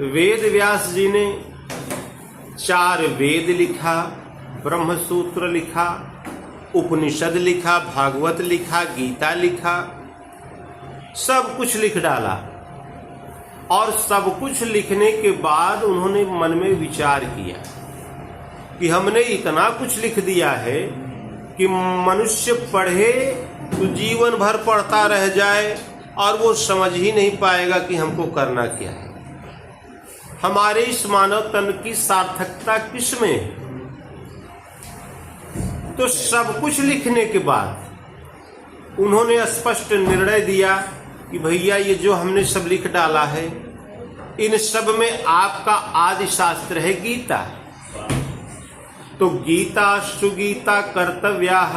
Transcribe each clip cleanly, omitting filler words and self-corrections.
वेद व्यास जी ने 4 वेद लिखा, ब्रह्म सूत्र लिखा, उपनिषद लिखा, भागवत लिखा, गीता लिखा, सब कुछ लिख डाला। और सब कुछ लिखने के बाद उन्होंने मन में विचार किया कि हमने इतना कुछ लिख दिया है कि मनुष्य पढ़े तो जीवन भर पढ़ता रह जाए और वो समझ ही नहीं पाएगा कि हमको करना क्या है। हमारे इस मानव तन की सार्थकता किसमें है? तो सब कुछ लिखने के बाद उन्होंने स्पष्ट निर्णय दिया कि भैया ये जो हमने सब लिख डाला है, इन सब में आपका आदि शास्त्र है गीता। तो गीता सुगीता कर्तव्याः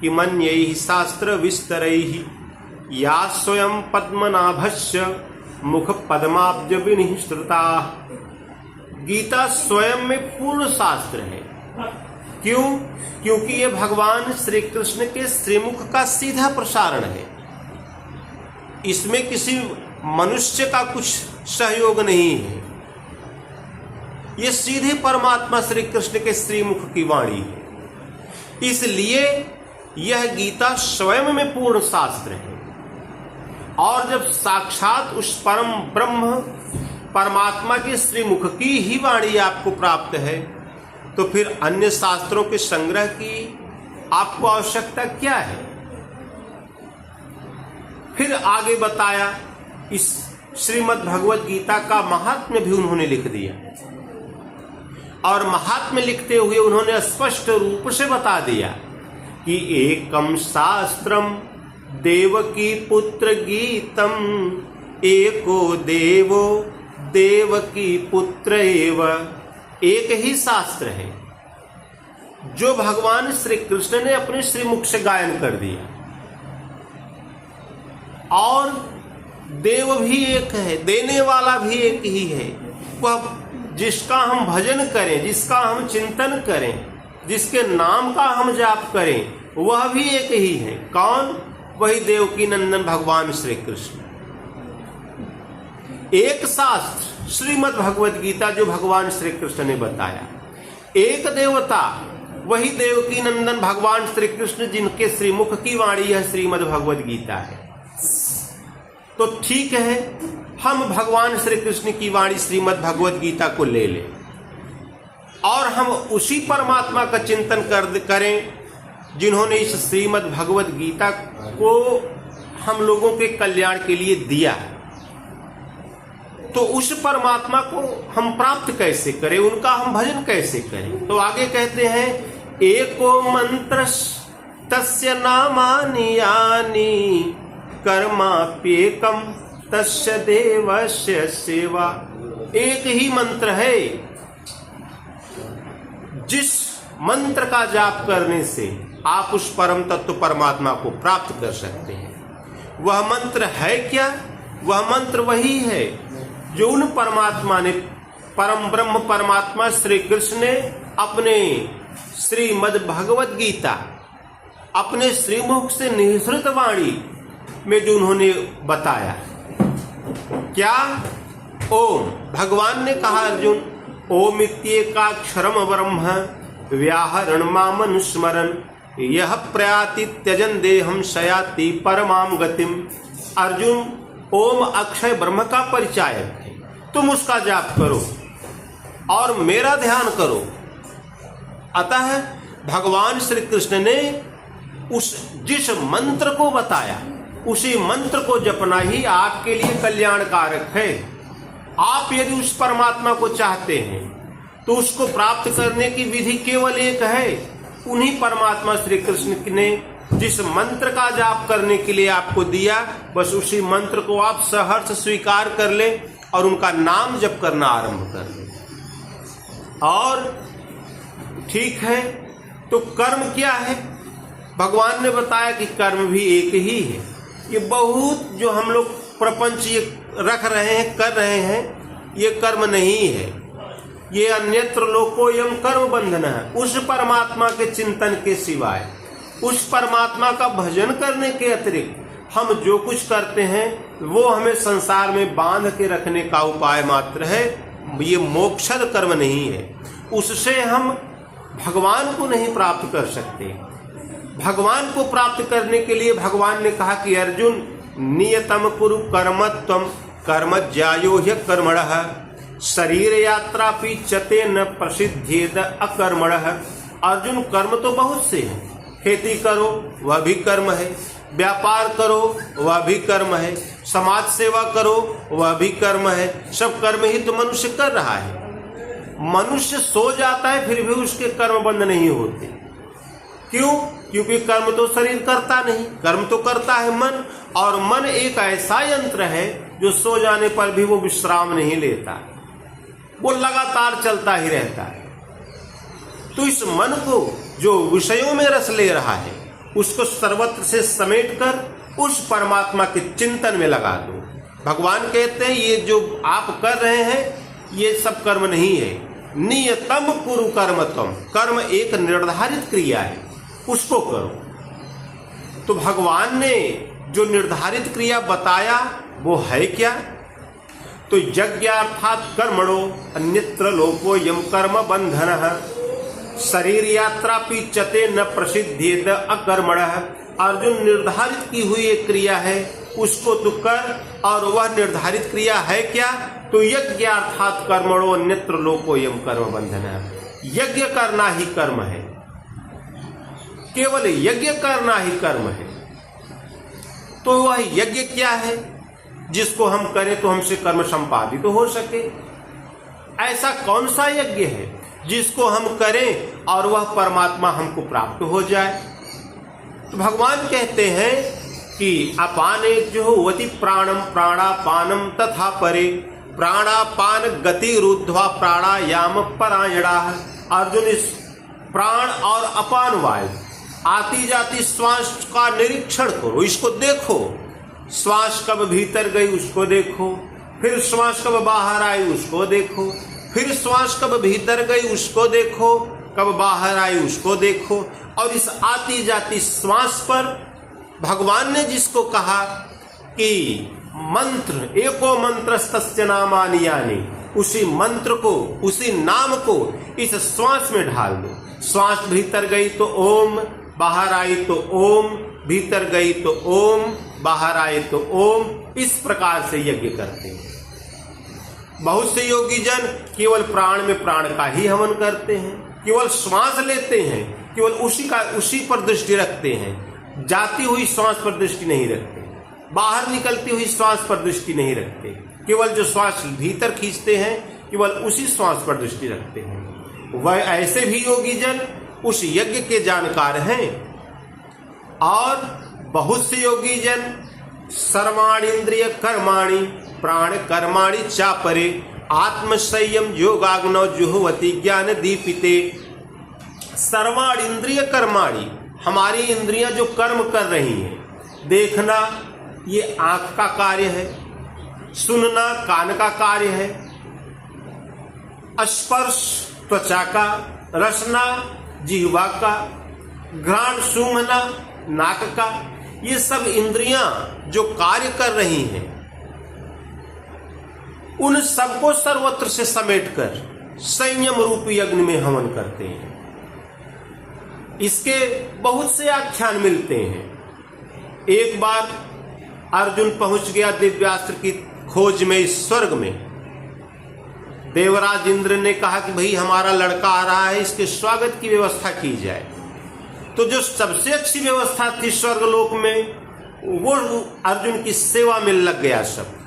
किमन्यैः शास्त्र विस्तरैः या स्वयं पद्मनाभस्य मुख पद्माब्ज विनिश्रुता। गीता स्वयं में पूर्ण शास्त्र है। क्यों? क्योंकि ये भगवान श्री कृष्ण के श्रीमुख का सीधा प्रसारण है। इसमें किसी मनुष्य का कुछ सहयोग नहीं है। ये सीधे परमात्मा श्री कृष्ण के श्रीमुख की वाणी है। इसलिए यह गीता स्वयं में पूर्ण शास्त्र है। और जब साक्षात उस परम ब्रह्म परमात्मा के श्रीमुख की ही वाणी आपको प्राप्त है, तो फिर अन्य शास्त्रों के संग्रह की आपको आवश्यकता क्या है? फिर आगे बताया, इस श्रीमद् भगवद गीता का महात्म्य भी उन्होंने लिख दिया। और महात्म्य लिखते हुए उन्होंने स्पष्ट रूप से बता दिया कि एकम शास्त्रम देवकी पुत्र गीतम, एको देवो देवकी पुत्र एव। एक ही शास्त्र है जो भगवान श्री कृष्ण ने अपने श्रीमुख से गायन कर दिया। और देव भी एक है, देने वाला भी एक ही है। वह जिसका हम भजन करें, जिसका हम चिंतन करें, जिसके नाम का हम जाप करें, वह भी एक ही है। कौन? वही देवकी नंदन भगवान श्री कृष्ण। एक शास्त्र श्रीमद् भगवद गीता जो भगवान श्री कृष्ण ने बताया। एक देवता वही देवकी नंदन भगवान श्री कृष्ण, जिनके श्रीमुख की वाणी यह श्रीमद् भगवद गीता है। तो ठीक है, हम भगवान श्री कृष्ण की वाणी श्रीमद् भगवद गीता को ले लें और हम उसी परमात्मा का चिंतन करें जिन्होंने इस श्रीमद् भगवद गीता को हम लोगों के कल्याण के लिए दिया है। तो उस परमात्मा को हम प्राप्त कैसे करें, उनका हम भजन कैसे करें? तो आगे कहते हैं, एको मंत्र तस्य नामानि यानि, कर्माप्येकम तस्य देवस्य सेवा। एक ही मंत्र है, जिस मंत्र का जाप करने से आप उस परम तत्व परमात्मा को प्राप्त कर सकते हैं। वह मंत्र है क्या? वह मंत्र वही है जो उन परमात्मा ने, परम ब्रह्म परमात्मा श्री कृष्ण ने अपने श्रीमद् भगवद गीता, अपने श्रीमुख से निःसृत वाणी में जो उन्होंने बताया। क्या? ओम। भगवान ने कहा, अर्जुन, ओम इत्येकाक्षरम ब्रह्म व्याहरण मामनुस्मरन् यह प्रयाति त्यजन देहम शयाति परमाम गतिम। अर्जुन, ओम अक्षय ब्रह्म का परिचायक है, तुम उसका जाप करो और मेरा ध्यान करो। अतः भगवान श्री कृष्ण ने जिस मंत्र को बताया, उसी मंत्र को जपना ही आपके लिए कल्याणकारक है। आप यदि उस परमात्मा को चाहते हैं तो उसको प्राप्त करने की विधि केवल एक है। उन्हीं परमात्मा श्री कृष्ण ने जिस मंत्र का जाप करने के लिए आपको दिया, बस उसी मंत्र को आप सहर्ष स्वीकार कर ले और उनका नाम जप करना आरंभ कर ले। और ठीक है, तो कर्म क्या है? भगवान ने बताया कि कर्म भी एक ही है। ये बहुत जो हम लोग प्रपंच ये रख रहे हैं, कर रहे हैं, ये कर्म नहीं है। ये अन्यत्र लोकोयम कर्म बंधन है। उस परमात्मा के चिंतन के सिवाय, उस परमात्मा का भजन करने के अतिरिक्त हम जो कुछ करते हैं वो हमें संसार में बांध के रखने का उपाय मात्र है, ये मोक्षद कर्म नहीं है। उससे हम भगवान को नहीं प्राप्त कर सकते। भगवान को प्राप्त करने के लिए भगवान ने कहा कि अर्जुन नियतम कुरु कर्मत्वम कर्म ज्यायो ह्यकर्मणः शरीर यात्रा पीच्यते न प्रसिद्धेद अकर्मणः। अर्जुन कर्म तो बहुत से हैं, खेती करो वह भी कर्म है, व्यापार करो वह भी कर्म है, समाज सेवा करो वह भी कर्म है, सब कर्म ही तो मनुष्य कर रहा है। मनुष्य सो जाता है फिर भी उसके कर्म बंद नहीं होते। क्यों? क्योंकि कर्म तो शरीर करता नहीं, कर्म तो करता है मन, और मन एक ऐसा यंत्र है जो सो जाने पर भी वो विश्राम नहीं लेता, वो लगातार चलता ही रहता है। तो इस मन को जो विषयों में रस ले रहा है उसको सर्वत्र से समेटकर उस परमात्मा के चिंतन में लगा दो। भगवान कहते हैं ये जो आप कर रहे हैं ये सब कर्म नहीं है। नियतम कुरु कर्मत्वम, कर्म एक निर्धारित क्रिया है, उसको करो। तो भगवान ने जो निर्धारित क्रिया बताया वो है क्या? तो यज्ञार्थात् कर्मणो अन्यत्र लोको यम कर्म बंधनः शरीर यात्रा पीच्यते न प्रसिद्धेद अकर्मणः। अर्जुन निर्धारित की हुई एक क्रिया है उसको तू कर, और वह निर्धारित क्रिया है क्या? तो यज्ञार्थात् कर्मणो अन्यत्र लोको यम कर्म बंधनः। यज्ञ करना ही कर्म है, केवल यज्ञ करना ही कर्म है। तो वह यज्ञ क्या है जिसको हम करें तो हमसे कर्म संपादित हो सके? ऐसा कौन सा यज्ञ है जिसको हम करें और वह परमात्मा हमको प्राप्त हो जाए? तो भगवान कहते हैं कि अपाने जुहोति प्राणम प्राणापानम तथा परे प्राणापान गति रुद्ध्वा प्राणायाम परायणा। अर्जुन इस प्राण और अपान वायु आती जाती श्वास का निरीक्षण करो, इसको देखो। श्वास कब भीतर गई उसको देखो, फिर श्वास कब बाहर आई उसको देखो, फिर श्वास कब भीतर गई उसको देखो, कब बाहर आई उसको देखो। और इस आती जाती श्वास पर भगवान ने जिसको कहा कि मंत्र एको मंत्रस्तस्य नामानि यानि, उसी मंत्र को उसी नाम को इस श्वास में ढाल दो। श्वास भीतर गई तो ओम, बाहर आई तो ओम, भीतर गई तो ओम, बाहर आए तो ओम। इस प्रकार से यज्ञ करते हैं। बहुत से योगी जन केवल प्राण में प्राण का ही हवन करते हैं, केवल श्वास लेते हैं, केवल उसी पर दृष्टि रखते हैं, जाती हुई श्वास पर दृष्टि नहीं रखते, बाहर निकलती हुई श्वास पर दृष्टि नहीं रखते, केवल जो श्वास भीतर खींचते हैं केवल उसी श्वास पर दृष्टि रखते हैं। वह ऐसे भी योगी जन उस यज्ञ के जानकार हैं। और बहुत से योगी जन सर्वाणि इंद्रिय कर्माणि प्राण कर्माणि चापरे आत्मसंयम योगाग्नौ जुह्वति ज्ञान दीपिते। सर्वाणि इंद्रिय कर्माणि, हमारी इंद्रियां जो कर्म कर रही हैं, देखना ये आंख का कार्य है, सुनना कान का कार्य है, स्पर्श त्वचा का, रसना जिह्वा का, घ्राण सूंघना नाक का, ये सब इंद्रियां जो कार्य कर रही हैं उन सबको सर्वत्र से समेटकर संयम रूपी यज्ञ में हवन करते हैं। इसके बहुत से आख्यान मिलते हैं। एक बार अर्जुन पहुंच गया दिव्यास्त्र की खोज में इस स्वर्ग में। देवराज इंद्र ने कहा कि भाई हमारा लड़का आ रहा है, इसके स्वागत की व्यवस्था की जाए। तो जो सबसे अच्छी व्यवस्था थी स्वर्गलोक में वो अर्जुन की सेवा में लग गया। सब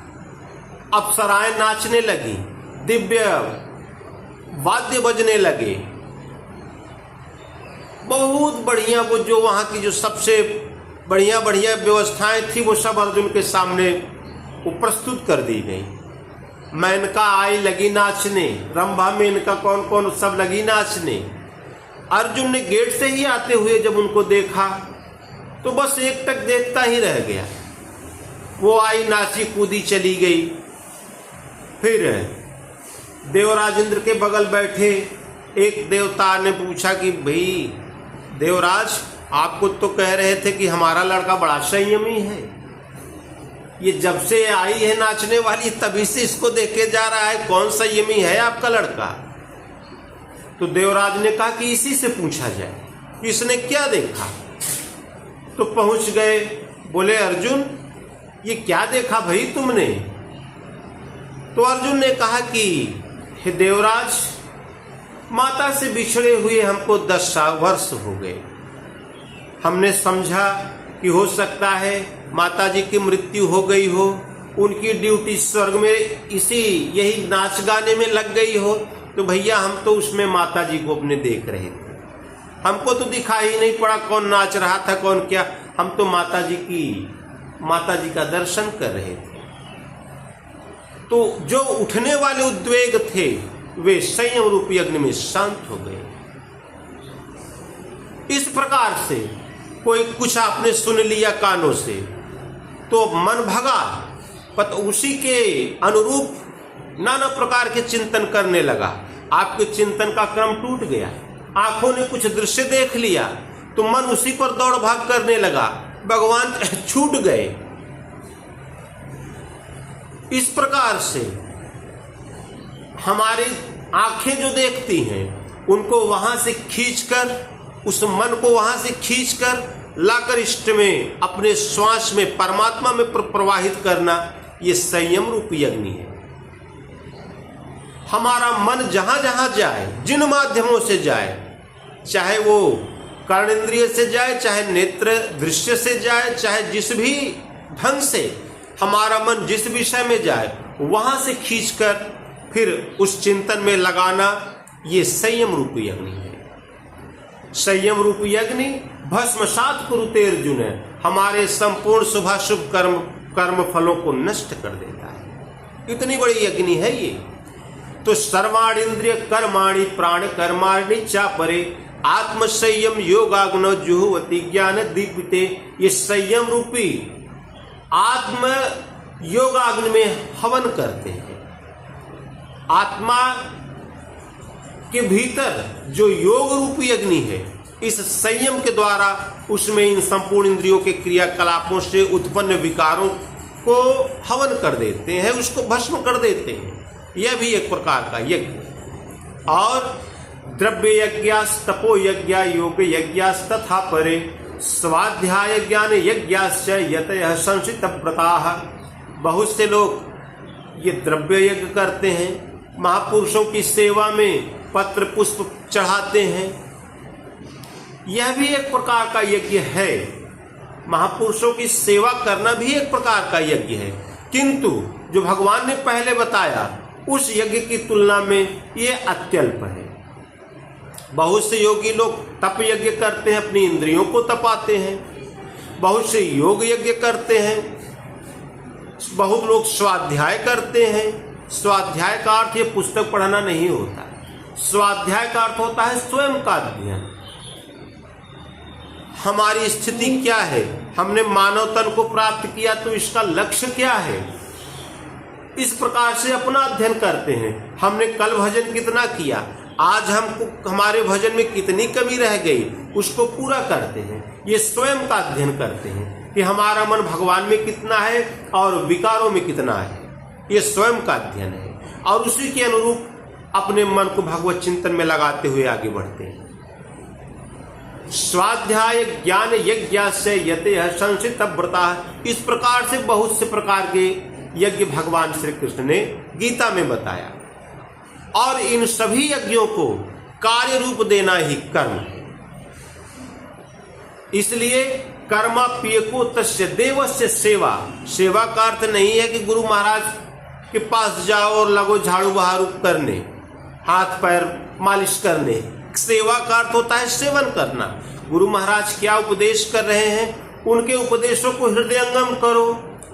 अप्सराएं नाचने लगी, दिव्य वाद्य बजने लगे, बहुत बढ़िया वो जो वहां की जो सबसे बढ़िया बढ़िया व्यवस्थाएं थी वो सब अर्जुन के सामने वो प्रस्तुत कर दी गई। मेनका आई लगी नाचने, रंभा मेनका कौन कौन सब लगी नाचने। अर्जुन ने गेट से ही आते हुए जब उनको देखा तो बस एक टक देखता ही रह गया। वो आई, नाची कूदी चली गई। फिर देवराज इंद्र के बगल बैठे एक देवता ने पूछा कि भाई देवराज, आपको तो कह रहे थे कि हमारा लड़का बड़ा संयमी है, ये जब से आई है नाचने वाली तभी से इसको देखे जा रहा है, कौन संयमी है आपका लड़का? तो देवराज ने कहा कि इसी से पूछा जाए कि इसने क्या देखा। तो पहुंच गए, बोले अर्जुन ये क्या देखा भाई तुमने? तो अर्जुन ने कहा कि हे देवराज, माता से बिछड़े हुए हमको 10 वर्ष हो गए। हमने समझा कि हो सकता है माता जी की मृत्यु हो गई हो, उनकी ड्यूटी स्वर्ग में यही नाच गाने में लग गई हो। तो भैया हम तो उसमें माता जी को अपने देख रहे थे, हमको तो दिखाई ही नहीं पड़ा कौन नाच रहा था कौन क्या। हम तो माता जी का दर्शन कर रहे थे। तो जो उठने वाले उद्वेग थे वे संयम रूपी अग्नि में शांत हो गए। इस प्रकार से कोई कुछ आपने सुन लिया कानों से तो मन भगा, पत उसी के अनुरूप नाना प्रकार के चिंतन करने लगा। आपके चिंतन का क्रम टूट गया, आंखों ने कुछ दृश्य देख लिया तो मन उसी पर दौड़ भाग करने लगा, भगवान छूट गए। इस प्रकार से हमारी आंखें जो देखती हैं उनको वहां से खींचकर, उस मन को वहां से खींचकर लाकर इष्ट में अपने श्वास में परमात्मा में प्रवाहित करना, ये संयम रूपी अग्नि है। हमारा मन जहां जहां जाए, जिन माध्यमों से जाए, चाहे वो कर्णेंद्रिय से जाए, चाहे नेत्र दृश्य से जाए, चाहे जिस भी ढंग से हमारा मन जिस विषय में जाए वहां से खींचकर फिर उस चिंतन में लगाना, ये संयम रूपी अग्नि है। संयम रूपी अग्नि भस्मसात कुरुते अर्जुन है, हमारे संपूर्ण शुभाशुभ कर्म फलों को नष्ट कर देता है। इतनी बड़ी अग्नि है ये। तो सर्वाण इंद्रिय कर्माणि प्राण कर्माणि चापरे आत्म संयम योगाग्नो जुहुवति ज्ञान दीपिते। ये संयम रूपी आत्म योगाग्नि में हवन करते हैं। आत्मा के भीतर जो योग रूपी अग्नि है, इस संयम के द्वारा उसमें इन संपूर्ण इंद्रियों के क्रियाकलापों से उत्पन्न विकारों को हवन कर देते हैं, उसको भस्म कर देते हैं। यह भी एक प्रकार का यज्ञ। और द्रव्य यज्ञास तपो यज्ञ योग यज्ञास तथा परे स्वाध्याय ज्ञान यज्ञाश्च यतयः संसित व्रताः। बहुत से लोग ये द्रव्य यज्ञ करते हैं, महापुरुषों की सेवा में पत्र पुष्प चढ़ाते हैं, यह भी एक प्रकार का यज्ञ है। महापुरुषों की सेवा करना भी एक प्रकार का यज्ञ है, किंतु जो भगवान ने पहले बताया उस यज्ञ की तुलना में ये अत्यल्प है। बहुत से योगी लोग तप यज्ञ करते हैं, अपनी इंद्रियों को तपाते हैं। बहुत से योग यज्ञ करते हैं। बहुत लोग स्वाध्याय करते हैं। स्वाध्याय का अर्थ ये पुस्तक पढ़ना नहीं होता, स्वाध्याय का अर्थ होता है स्वयं का अध्ययन। हमारी स्थिति क्या है, हमने मानव तन को प्राप्त किया तो इसका लक्ष्य क्या है, इस प्रकार से अपना अध्ययन करते हैं। हमने कल भजन कितना किया, आज हमको हमारे भजन में कितनी कमी रह गई, उसको पूरा करते हैं। ये स्वयं का अध्ययन करते हैं कि हमारा मन भगवान में कितना है और विकारों में कितना है, ये स्वयं का अध्ययन है। और उसी के अनुरूप अपने मन को भगवत चिंतन में लगाते हुए आगे बढ़ते हैं। स्वाध्याय ज्ञान यज्ञास्य यतयः संसित व्रता। इस प्रकार से बहुत से प्रकार के यज्ञ भगवान श्री कृष्ण ने गीता में बताया। और इन सभी यज्ञों को कार्य रूप देना ही कर्म है। इसलिए कर्माप्यको तस्य देवस्य सेवा। सेवा का अर्थ नहीं है कि गुरु महाराज के पास जाओ और लगो झाड़ू बहारू करने, हाथ पैर मालिश करने। सेवा का अर्थ होता है सेवन करना। गुरु महाराज क्या उपदेश कर रहे हैं, उनके उपदेशों को हृदयंगम करो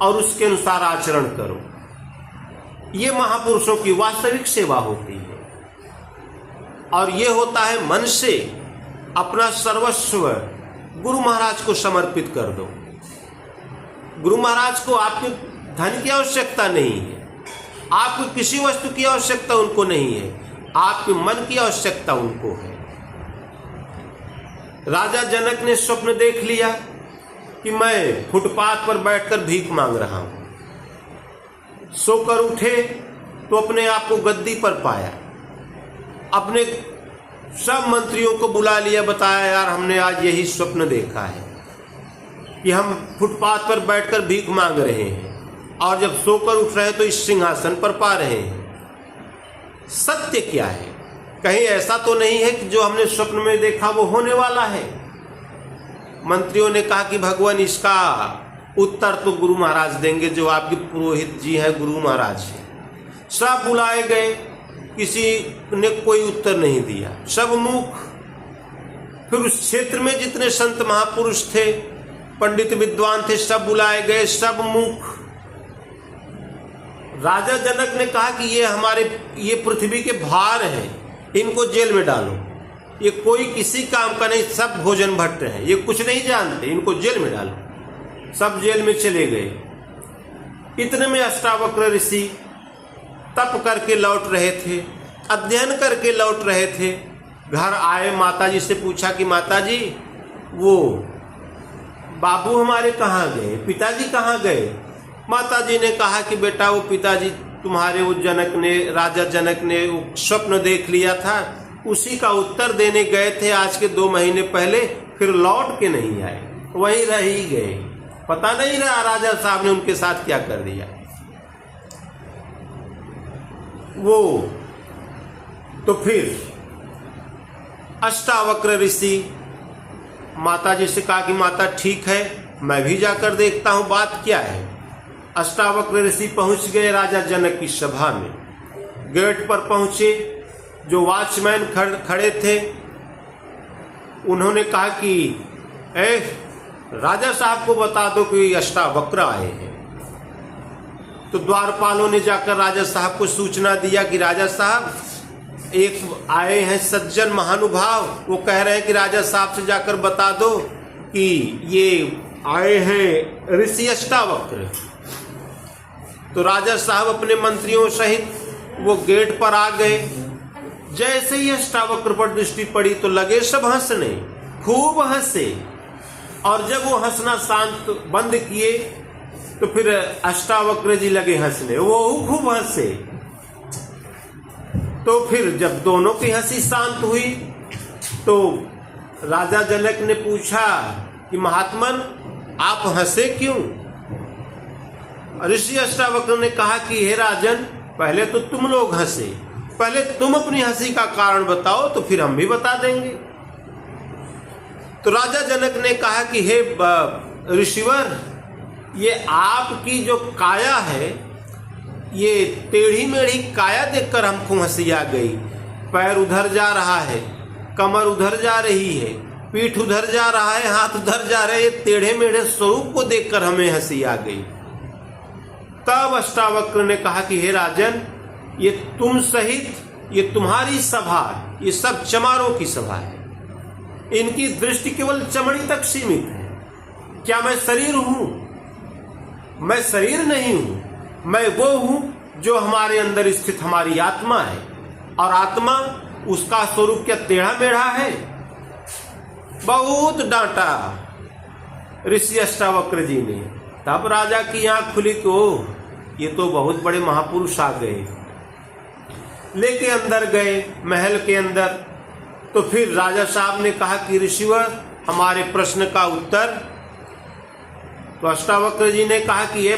और उसके अनुसार आचरण करो। ये महापुरुषों की वास्तविक सेवा होती है। और ये होता है मन से अपना सर्वस्व गुरु महाराज को समर्पित कर दो। गुरु महाराज को आपके धन की आवश्यकता नहीं है, आपको किसी वस्तु की आवश्यकता उनको नहीं है, आपके मन की आवश्यकता उनको है। राजा जनक ने स्वप्न देख लिया कि मैं फुटपाथ पर बैठकर भीख मांग रहा हूं। सोकर उठे तो अपने आप को गद्दी पर पाया। अपने सब मंत्रियों को बुला लिया, बताया यार हमने आज यही स्वप्न देखा है कि हम फुटपाथ पर बैठकर भीख मांग रहे हैं और जब सोकर उठ रहे हैं तो इस सिंहासन पर पा रहे हैं। सत्य क्या है? कहीं ऐसा तो नहीं है कि जो हमने स्वप्न में देखा वो होने वाला है? मंत्रियों ने कहा कि भगवान इसका उत्तर तो गुरु महाराज देंगे, जो आपके पुरोहित जी हैं, गुरु महाराज हैं। सब बुलाए गए, किसी ने कोई उत्तर नहीं दिया, सब मूक। फिर उस क्षेत्र में जितने संत महापुरुष थे, पंडित विद्वान थे, सब बुलाए गए, सब मूक। राजा जनक ने कहा कि ये पृथ्वी के भार हैं, इनको जेल में डालो। ये कोई किसी काम का नहीं, सब भोजन भट्ट हैं, ये कुछ नहीं जानते, इनको जेल में डालो। सब जेल में चले गए। इतने में अष्टावक्र ऋषि तप करके लौट रहे थे, अध्ययन करके लौट रहे थे। घर आए, माताजी से पूछा कि माताजी वो बाबू हमारे कहाँ गए, पिताजी कहाँ गए? माताजी ने कहा कि बेटा वो पिताजी तुम्हारे वो जनक ने, राजा जनक ने वो स्वप्न देख लिया था, उसी का उत्तर देने गए थे आज के 2 महीने पहले, फिर लौट के नहीं आए, वहीं रह ही गए। पता नहीं रहा राजा साहब ने उनके साथ क्या कर दिया। वो तो फिर अष्टावक्र ऋषि माताजी से कहा कि माता ठीक है, मैं भी जाकर देखता हूं बात क्या है। अष्टावक्र ऋषि पहुंच गए राजा जनक की सभा में। गेट पर पहुंचे, जो वॉचमैन खड़े थे उन्होंने कहा कि राजा साहब को बता दो कि अष्टावक्र आए हैं। तो द्वारपालों ने जाकर राजा साहब को सूचना दिया कि राजा साहब एक आए हैं सज्जन महानुभाव, वो कह रहे हैं कि राजा साहब से जाकर बता दो कि ये आए हैं ऋषि अष्टावक्र। तो राजा साहब अपने मंत्रियों सहित वो गेट पर आ गए। जैसे ही अष्टावक्र पर दृष्टि पड़ी तो लगे सब हंसने, खूब हंसे। और जब वो हंसना शांत बंद किए तो फिर अष्टावक्र जी लगे हंसने, वो खूब हंसे। तो फिर जब दोनों की हंसी शांत हुई तो राजा जनक ने पूछा कि महात्मन आप हंसे क्यों? ऋषि अष्टावक्र ने कहा कि हे राजन, पहले तो तुम लोग हंसे, पहले तुम अपनी हंसी का कारण बताओ तो फिर हम भी बता देंगे। तो राजा जनक ने कहा कि हे ऋषिवर, ये आपकी जो काया है, ये टेढ़ी मेढ़ी काया देखकर हमको हंसी आ गई। पैर उधर जा रहा है, कमर उधर जा रही है, पीठ उधर जा रहा है, हाथ उधर जा रहे हैं, टेढ़े मेढ़े स्वरूप को देखकर हमें हंसी आ गई। तब अष्टावक्र ने कहा कि हे राजन, ये तुम सहित ये तुम्हारी सभा, ये सब चमारों की सभा है, इनकी दृष्टि केवल चमड़ी तक सीमित है। क्या मैं शरीर हूं? मैं शरीर नहीं हूं, मैं वो हूं जो हमारे अंदर स्थित हमारी आत्मा है। और आत्मा, उसका स्वरूप क्या टेढ़ा मेढ़ा है? बहुत डांटा ऋषि अष्टावक्र जी ने। तब राजा की आंख खुली कि ओह, ये तो बहुत बड़े महापुरुष आ गए। लेके अंदर गए महल के अंदर। तो फिर राजा साहब ने कहा कि ऋषिवर, हमारे प्रश्न का उत्तर। तो अष्टावक्र जी ने कहा कि ये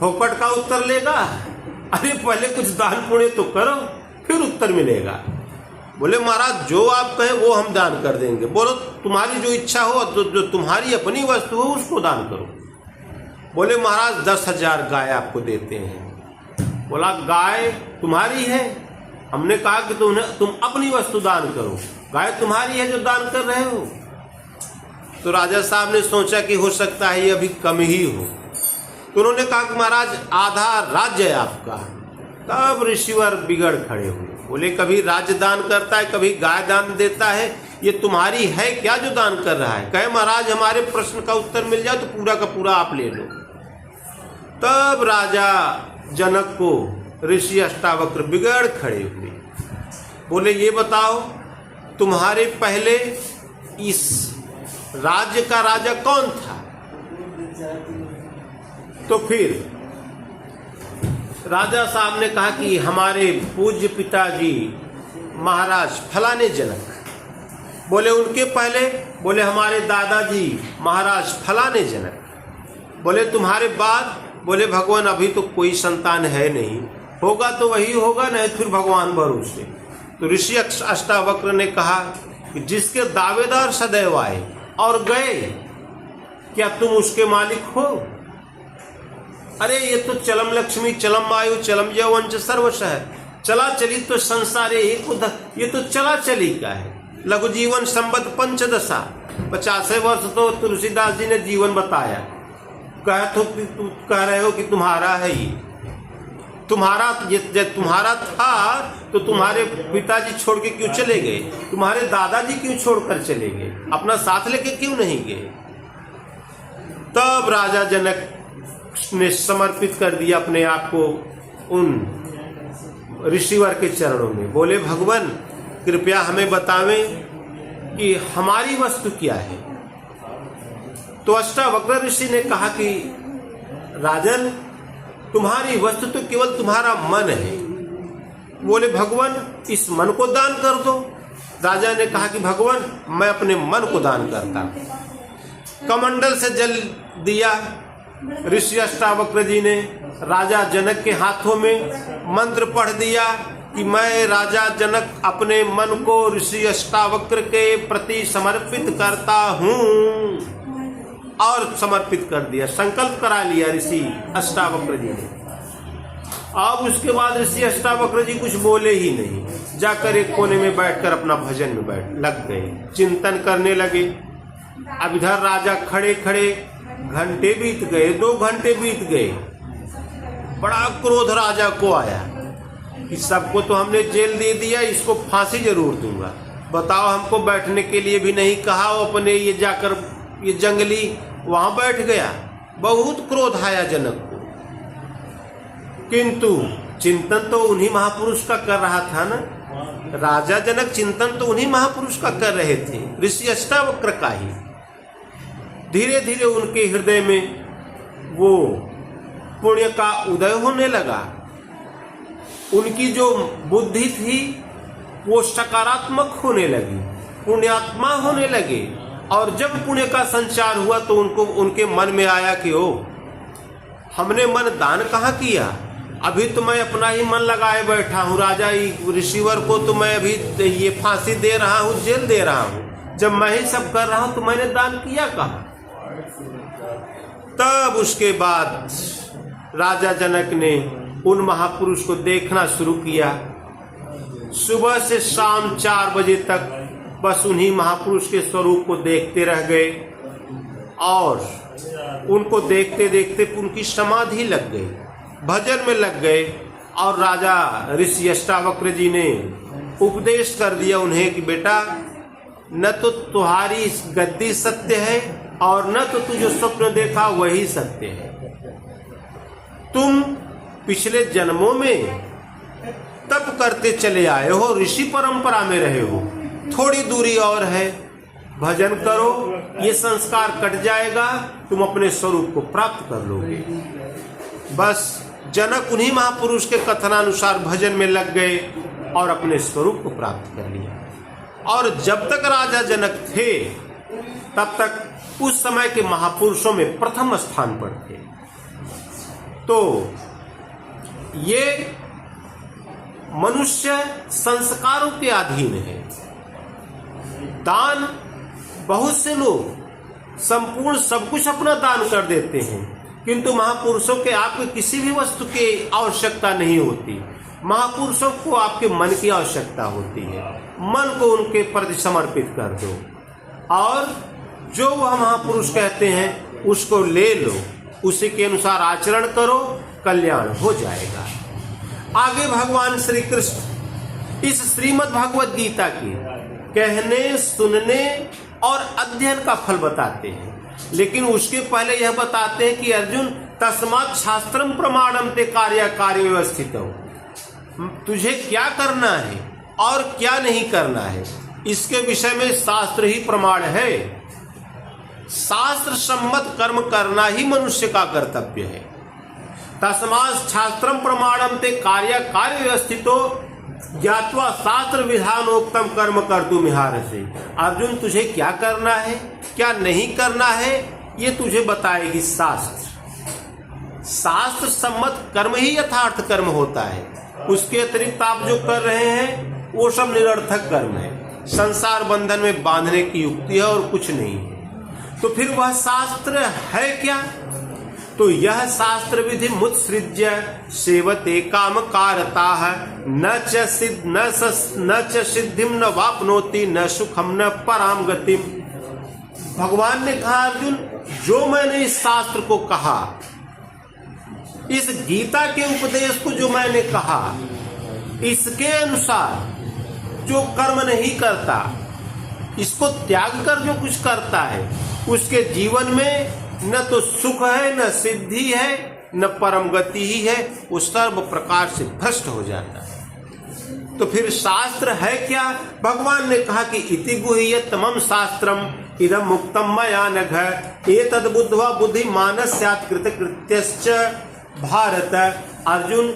फोकट का उत्तर लेगा? अरे पहले कुछ दान पुण्य तो करो, फिर उत्तर मिलेगा। बोले महाराज, जो आप कहें वो हम दान कर देंगे। बोलो तुम्हारी जो इच्छा हो, जो तुम्हारी अपनी वस्तु हो उसको दान करो। बोले महाराज 10,000 गाय आपको देते हैं। बोला गाय तुम्हारी है? हमने कहा कि तुम अपनी वस्तु दान करो, गाय तुम्हारी है जो दान कर रहे हो। तो राजा साहब ने सोचा कि हो सकता है ये अभी कम ही हो। तो उन्होंने कहा कि महाराज आधा राज्य है आपका। तब ऋषिवर बिगड़ खड़े हुए, बोले कभी राज्य दान करता है, कभी गाय दान देता है, ये तुम्हारी है क्या जो दान कर रहा है? कहे महाराज हमारे प्रश्न का उत्तर मिल जाए तो पूरा का पूरा आप ले लो। तब राजा जनक को ऋषि अष्टावक्र बिगड़ खड़े हुए, बोले ये बताओ तुम्हारे पहले इस राज्य का राजा कौन था? तो फिर राजा साहब ने कहा कि हमारे पूज्य पिताजी महाराज फलाने जनक। बोले उनके पहले? बोले हमारे दादाजी महाराज फलाने जनक। बोले तुम्हारे बाद? बोले भगवान अभी तो कोई संतान है नहीं, होगा तो वही होगा, नहीं फिर भगवान भरोसे। तो ऋषि अष्टावक्र ने कहा कि जिसके दावेदार सदैव आए और गए, क्या तुम उसके मालिक हो? अरे ये तो चलम लक्ष्मी चलम वायु चलम यौवंच सर्वश है, चला चली तो संसारे ये तो चला चली का है। लघु जीवन संबत पंचदशा, 50 वर्ष तो तुलसीदास जी ने जीवन बताया। कह रहे हो कि तुम्हारा है, ये तुम्हारा, ये तुम्हारा था तो तुम्हारे पिताजी छोड़ के क्यों चले गए? तुम्हारे दादाजी क्यों छोड़कर चले गए? अपना साथ लेके क्यों नहीं गए? तब राजा जनक ने समर्पित कर दिया अपने आप को उन ऋषिवर के चरणों में। बोले भगवान कृपया हमें बतावें कि हमारी वस्तु क्या है। तो अष्टावक्र ऋषि ने कहा कि राजन, तुम्हारी वस्तु तो केवल तुम्हारा मन है। बोले भगवान इस मन को दान कर दो। राजा ने कहा कि भगवान मैं अपने मन को दान करता हूं। कमंडल से जल दिया ऋषि अष्टावक्र जी ने, राजा जनक के हाथों में मंत्र पढ़ दिया कि मैं राजा जनक अपने मन को ऋषि अष्टावक्र के प्रति समर्पित करता हूं, और समर्पित कर दिया, संकल्प करा लिया ऋषि अष्टावक्र जी ने। अब उसके बाद ऋषि अष्टावक्र जी कुछ बोले ही नहीं, जाकर एक कोने में बैठकर अपना भजन में लग गए, चिंतन करने लगे। अब इधर राजा खड़े खड़े घंटे बीत गए, 2 घंटे बीत गए। बड़ा क्रोध राजा को आया कि सबको तो हमने जेल दे दिया, इसको फांसी जरूर दूंगा। बताओ हमको बैठने के लिए भी नहीं कहा, वो अपने ये जाकर ये जंगली वहां बैठ गया। बहुत क्रोध आया जनक को, किंतु चिंतन तो उन्हीं महापुरुष का कर रहा था ना। राजा जनक चिंतन तो उन्हीं महापुरुष का कर रहे थे, ऋषि अष्टावक्र का ही। धीरे धीरे उनके हृदय में वो पुण्य का उदय होने लगा। उनकी जो बुद्धि थी वो सकारात्मक होने लगी, पुण्यात्मा होने लगे। और जब पुण्य का संचार हुआ तो उनको उनके मन में आया कि ओ, हमने मन दान कहाँ किया, अभी तो मैं अपना ही मन लगाए बैठा हूँ। राजा ऋषिवर को तो मैं अभी ये फांसी दे रहा हूँ, जेल दे रहा हूँ। जब मैं ही सब कर रहा हूँ तो मैंने दान किया कहाँ? तब उसके बाद राजा जनक ने उन महापुरुष को देखना शुरू किया। सुबह से शाम 4 बजे तक बस उन्हीं महापुरुष के स्वरूप को देखते रह गए, और उनको देखते देखते उनकी समाधि लग गई, भजन में लग गए। और राजा ऋषि अष्टावक्र जी ने उपदेश कर दिया उन्हें कि बेटा, न तो तुम्हारी गद्दी सत्य है और न तो तू जो स्वप्न देखा वही सत्य है। तुम पिछले जन्मों में तप करते चले आए हो, ऋषि परंपरा में रहे हो, थोड़ी दूरी और है, भजन करो, ये संस्कार कट जाएगा, तुम अपने स्वरूप को प्राप्त कर लोगे। बस जनक उन्हीं महापुरुष के कथनानुसार भजन में लग गए और अपने स्वरूप को प्राप्त कर लिया। और जब तक राजा जनक थे तब तक उस समय के महापुरुषों में प्रथम स्थान पर थे। तो ये मनुष्य संस्कारों के अधीन है। दान, बहुत से लोग संपूर्ण सब कुछ अपना दान कर देते हैं, किंतु महापुरुषों के आपको किसी भी वस्तु की आवश्यकता नहीं होती। महापुरुषों को आपके मन की आवश्यकता होती है। मन को उनके प्रति समर्पित कर दो और जो वह महापुरुष कहते हैं उसको ले लो, उसी के अनुसार आचरण करो, कल्याण हो जाएगा। आगे भगवान श्री कृष्ण इस श्रीमद् भगवद गीता के कहने, सुनने और अध्ययन का फल बताते हैं, लेकिन उसके पहले यह बताते हैं कि अर्जुन तस्मात् शास्त्रम प्रमाणम ते कार्य व्यवस्थित हो। तुझे क्या करना है और क्या नहीं करना है, इसके विषय में शास्त्र ही प्रमाण है। शास्त्र सम्मत कर्म करना ही मनुष्य का कर्तव्य है। तस्मात् शास्त्रम प्रमाणम ते कार्य व्यवस्थितो ज्ञात्वा शास्त्र विधानोक्तम कर्म कर्तुम इहारसे। अर्जुन, तुझे क्या करना है क्या नहीं करना है ये तुझे बताएगी शास्त्र। शास्त्र सम्मत कर्म ही यथार्थ कर्म होता है। उसके अतिरिक्त आप जो कर रहे हैं वो सब निरर्थक कर्म है, संसार बंधन में बांधने की युक्ति है और कुछ नहीं है। तो फिर वह शास्त्र है क्या? तो यह शास्त्र विधि मुत्सृज्य सेवते काम कारता न च सिद्धिम न वापनोति न सुखम न पराम गतिम। भगवान ने कहा, अर्जुन, जो मैंने इस शास्त्र को कहा, इस गीता के उपदेश को जो मैंने कहा, इसके अनुसार जो कर्म नहीं करता, इसको त्याग कर जो कुछ करता है, उसके जीवन में न तो सुख है, न सिद्धि है, न परम गति ही है, वो सर्व प्रकार से भ्रष्ट हो जाता है। तो फिर शास्त्र है क्या? भगवान ने कहा कि इति गुह्यतमं शास्त्रम इदं मुक्तम मया नघ एतद् बुद्ध्वा बुद्धिमानः स्यात् कृतकृत्यश्च भारत। अर्जुन,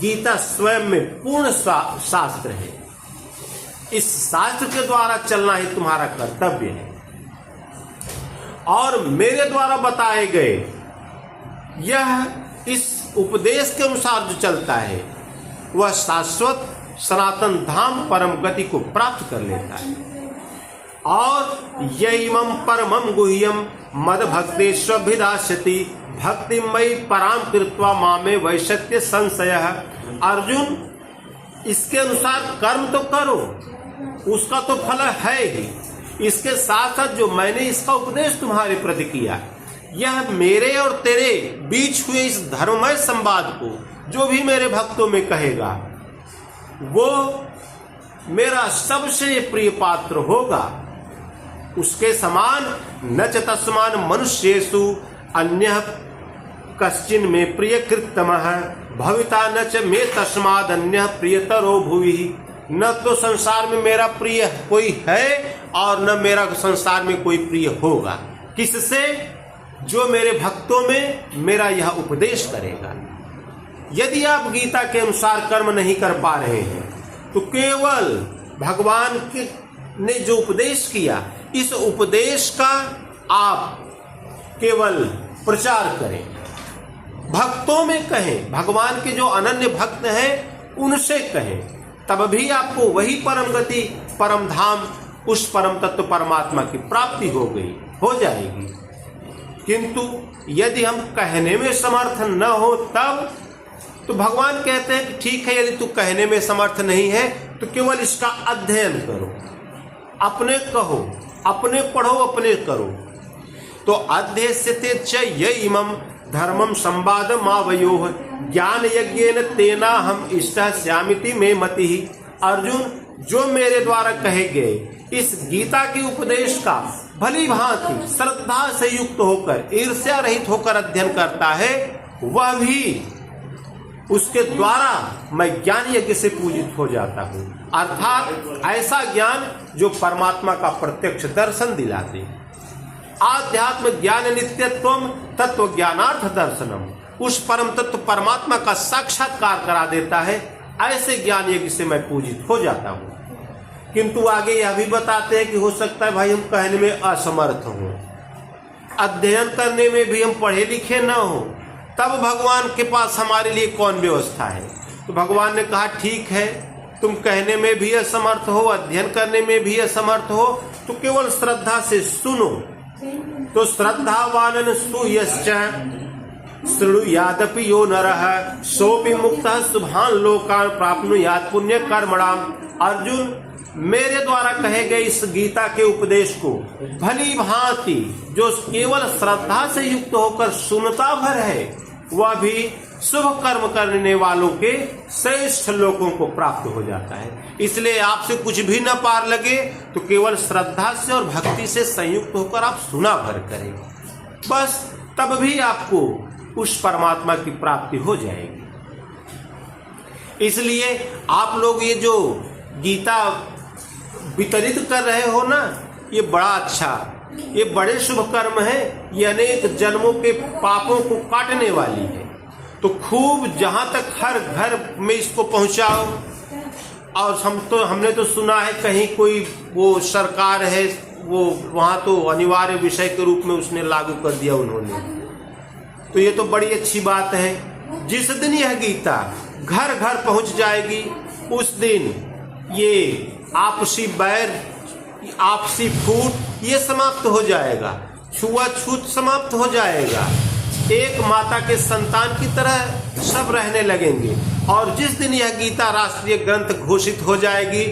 गीता स्वयं में पूर्ण शास्त्र है। इस शास्त्र के द्वारा चलना ही तुम्हारा कर्तव्य है और मेरे द्वारा बताए गए यह इस उपदेश के अनुसार जो चलता है वह शाश्वत सनातन धाम परम गति को प्राप्त कर लेता है। और यइमं परमं गुह्यम मद भक्तेष्वभिधास्यति भक्तिमयि पराम कृत्वा मामे वैशत्य संशयः। अर्जुन, इसके अनुसार कर्म तो करो, उसका तो फल है ही। इसके साथ साथ जो मैंने इसका उपदेश तुम्हारे प्रति किया, यह मेरे और तेरे बीच हुए इस धर्ममय संवाद को जो भी मेरे भक्तों में कहेगा वो मेरा सबसे प्रिय पात्र होगा। उसके समान न च तस्मान मनुष्येषु अन्यः कश्चिन में प्रिय कृतमः भविता न च मे तस्माद् अन्यः प्रियतरो भुवि। न तो संसार में मेरा प्रिय कोई है और न मेरा संसार में कोई प्रिय होगा। किससे? जो मेरे भक्तों में मेरा यह उपदेश करेगा। यदि आप गीता के अनुसार कर्म नहीं कर पा रहे हैं तो केवल भगवान ने जो उपदेश किया, इस उपदेश का आप केवल प्रचार करें, भक्तों में कहें, भगवान के जो अनन्य भक्त हैं उनसे कहें, तब भी आपको वही परम गति, परम धाम, उस परम तत्व परमात्मा की प्राप्ति हो जाएगी। किंतु यदि हम कहने में समर्थ न हो तब तो भगवान कहते हैं कि ठीक है, यदि तू कहने में समर्थ नहीं है तो केवल इसका अध्ययन करो, अपने कहो, अपने पढ़ो, अपने करो। तो अध्यस्यते च यइमं धर्मम संवादमावयोः ज्ञान यज्ञेन तेना हम इष्टः स्यामिति मे मतिः। अर्जुन, जो मेरे द्वारा कहे गए इस गीता के उपदेश का भली भांति श्रद्धा से युक्त होकर, ईर्ष्या रहित होकर अध्ययन करता है, वह भी उसके द्वारा मैं ज्ञान यज्ञ से पूजित हो जाता हूँ। अर्थात ऐसा ज्ञान जो परमात्मा का प्रत्यक्ष दर्शन दिलाते। आध्यात्म ज्ञान नित्यत्वम तत्व ज्ञानार्थ दर्शनम, उस परम तत्व परमात्मा का साक्षात्कार करा देता है। ऐसे ज्ञान यज्ञ से मैं पूजित हो जाता हूँ। किंतु आगे यह भी बताते हैं कि हो सकता है भाई हम कहने में असमर्थ हों, अध्ययन करने में भी हम पढ़े लिखे न हो, तब भगवान के पास हमारे लिए कौन व्यवस्था है? तो भगवान ने कहा ठीक है, तुम कहने में भी असमर्थ हो, अध्ययन करने में भी असमर्थ हो, तो केवल श्रद्धा से सुनो। तो श्रद्धावानन स्तूयश्च शृणुयादपि यो नरः सोऽपि मुक्तः शुभान् लोकान् प्राप्नुयात् पुण्य कर्मणाम्। अर्जुन, मेरे द्वारा कहे गए इस गीता के उपदेश को भली भांति जो केवल श्रद्धा से युक्त होकर सुनता भर है, वह भी शुभ कर्म करने वालों के श्रेष्ठ लोगों को प्राप्त हो जाता है। इसलिए आपसे कुछ भी न पार लगे तो केवल श्रद्धा से और भक्ति से संयुक्त होकर आप सुना भर करें, बस तब भी आपको उस परमात्मा की प्राप्ति हो जाएगी। इसलिए आप लोग ये जो गीता वितरित कर रहे हो ना, ये बड़ा अच्छा, ये बड़े शुभ कर्म है, ये अनेक जन्मों के पापों को काटने वाली है। तो खूब जहां तक हर घर में इसको पहुंचाओ। और हमने तो सुना है कहीं कोई वो सरकार है वो वहां तो अनिवार्य विषय के रूप में उसने लागू कर दिया उन्होंने। तो ये तो बड़ी अच्छी बात है। जिस दिन यह गीता घर घर पहुंच जाएगी उस दिन ये आपसी बैर, आपसी फूट ये समाप्त हो जाएगा, छुआछूत समाप्त हो जाएगा। एक माता के संतान की तरह सब रहने लगेंगे। और जिस दिन यह गीता राष्ट्रीय ग्रंथ घोषित हो जाएगी,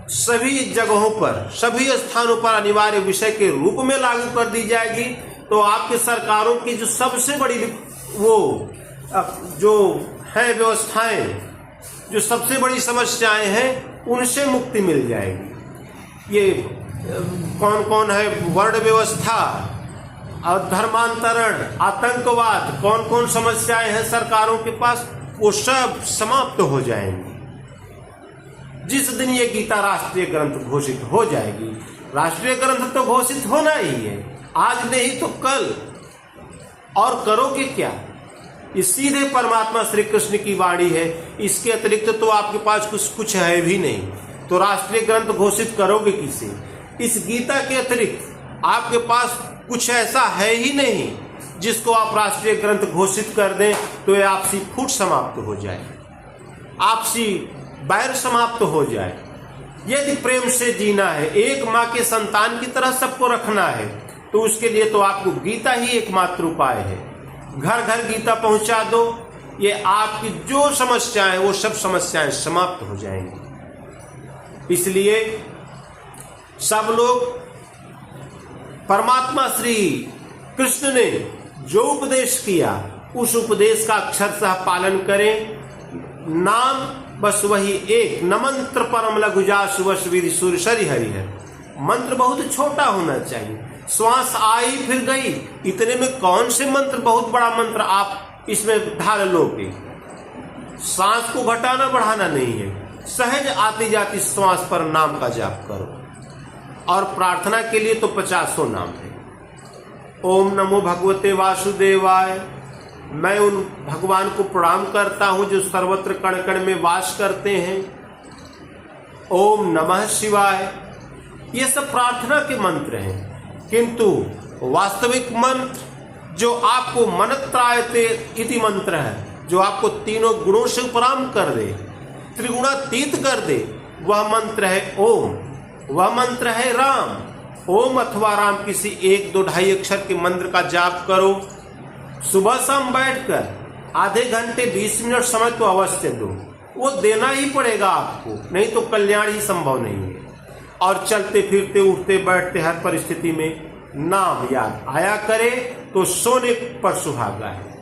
सभी जगहों पर, सभी स्थानों पर अनिवार्य विषय के रूप में लागू कर दी जाएगी, तो आपके सरकारों की जो सबसे बड़ी वो जो है व्यवस्थाएं, जो सबसे बड़ी समस्याएं हैं, उनसे मुक्ति मिल जाएगी। ये कौन कौन है, वर्ण व्यवस्था और धर्मांतरण, आतंकवाद, कौन कौन समस्याएं हैं सरकारों के पास, वो सब समाप्त हो जाएंगी जिस दिन ये गीता राष्ट्रीय ग्रंथ घोषित हो जाएगी। राष्ट्रीय ग्रंथ तो घोषित होना ही है, आज नहीं तो कल। और करोगे क्या? ये सीधे परमात्मा श्री कृष्ण की वाणी है, इसके अतिरिक्त तो आपके पास कुछ है भी नहीं। तो राष्ट्रीय ग्रंथ घोषित करोगे किसे? इस गीता के अतिरिक्त आपके पास कुछ ऐसा है ही नहीं जिसको आप राष्ट्रीय ग्रंथ घोषित कर दें तो ये आपसी फूट समाप्त हो जाए, आपसी बैर समाप्त हो जाए। यदि प्रेम से जीना है, एक माँ के संतान की तरह सबको रखना है, तो उसके लिए तो आपको गीता ही एकमात्र उपाय है। घर घर गीता पहुंचा दो, ये आपकी जो समस्याएं वो सब समस्याएं समाप्त हो जाएंगी। इसलिए सब लोग परमात्मा श्री कृष्ण ने जो उपदेश किया उस उपदेश का अक्षरशः पालन करें। नाम बस वही एक, न मंत्र परम लघु जासु वश विधि सूर्य सरि हरि है। मंत्र बहुत छोटा होना चाहिए, श्वास आई फिर गई, इतने में कौन से मंत्र, बहुत बड़ा मंत्र आप इसमें ढाल लोगे। सांस को घटाना बढ़ाना नहीं है, सहज आती जाती श्वास पर नाम का जाप करो। और प्रार्थना के लिए तो 50 नाम है। ओम नमो भगवते वासुदेवाय। मैं उन भगवान को प्रणाम करता हूं जो सर्वत्र कण कण में वास करते हैं। ओम नमः शिवाय। ये सब प्रार्थना के मंत्र हैं, किंतु वास्तविक मंत्र जो आपको मनत्रायते इति मंत्र है, जो आपको तीनों गुणों से उपराम कर दे, त्रिगुणातीत कर दे, वह मंत्र है ओम। वह मंत्र है राम। ओम अथवा राम किसी 1, 2, 2.5 अक्षर के मंत्र का जाप करो। सुबह शाम बैठकर आधे घंटे 20 मिनट समय तो अवश्य दो, वो देना ही पड़ेगा आपको, नहीं तो कल्याण ही संभव नहीं है। और चलते फिरते उठते बैठते हर परिस्थिति में नाम याद आया करे तो सोने पर सुहागा है।